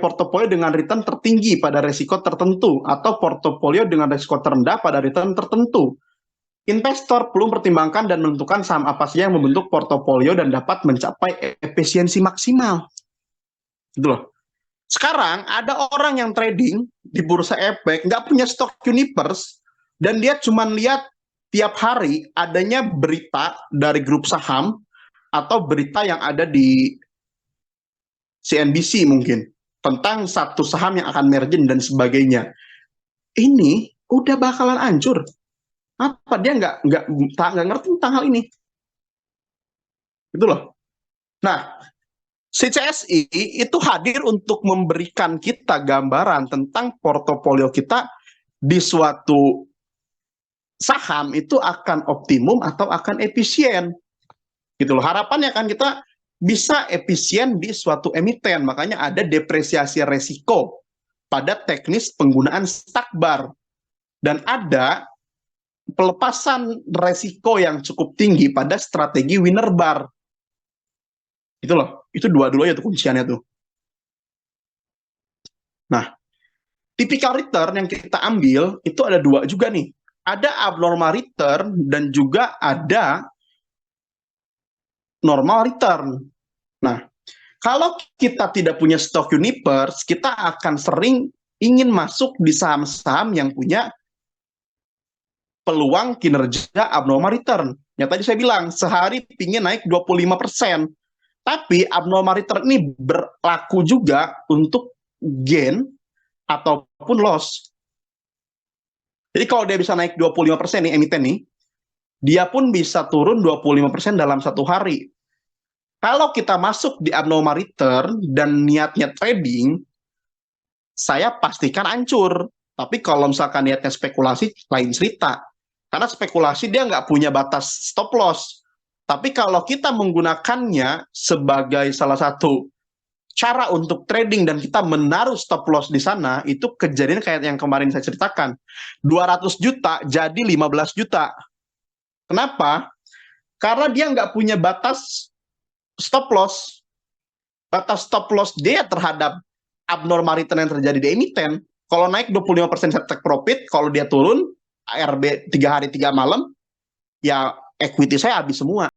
portofolio dengan return tertinggi pada risiko tertentu atau portofolio dengan risiko terendah pada return tertentu. Investor perlu mempertimbangkan dan menentukan saham apa saja yang membentuk portofolio dan dapat mencapai efisiensi maksimal. Gitu loh. Sekarang ada orang yang trading di bursa efek, nggak punya stok Universe, dan dia cuma lihat tiap hari adanya berita dari grup saham atau berita yang ada di CNBC mungkin tentang satu saham yang akan merging dan sebagainya. Ini udah bakalan hancur. Apa dia nggak ngerti tentang hal ini? Gitu loh. Nah, CCSI itu hadir untuk memberikan kita gambaran tentang portofolio kita di suatu saham itu akan optimum atau akan efisien. Gitu loh. Harapannya kan kita bisa efisien di suatu emiten. Makanya ada depresiasi resiko pada teknis penggunaan stock bar. Dan ada pelepasan resiko yang cukup tinggi pada strategi winner bar. Itu loh, itu dua-duanya tuh kunciannya tuh. Nah, tipikal return yang kita ambil itu ada dua juga nih. Ada abnormal return dan juga ada normal return. Nah, kalau kita tidak punya stok Universe, kita akan sering ingin masuk di saham-saham yang punya peluang kinerja abnormal return. Ya tadi saya bilang, sehari pingin naik 25%. Tapi abnormal return ini berlaku juga untuk gain ataupun loss. Jadi kalau dia bisa naik 25% nih emiten nih, dia pun bisa turun 25% dalam satu hari. Kalau kita masuk di abnormal return dan niatnya trading, saya pastikan hancur. Tapi kalau misalkan niatnya spekulasi, lain cerita. Karena spekulasi dia nggak punya batas stop loss. Tapi kalau kita menggunakannya sebagai salah satu cara untuk trading dan kita menaruh stop loss di sana, itu kejadian kayak yang kemarin saya ceritakan. 200 juta jadi 15 juta. Kenapa? Karena dia nggak punya batas stop loss. Batas stop loss dia terhadap abnormal return yang terjadi di emiten. Kalau naik 25% set take profit, kalau dia turun, ARB 3 hari 3 malam, ya equity saya habis semua.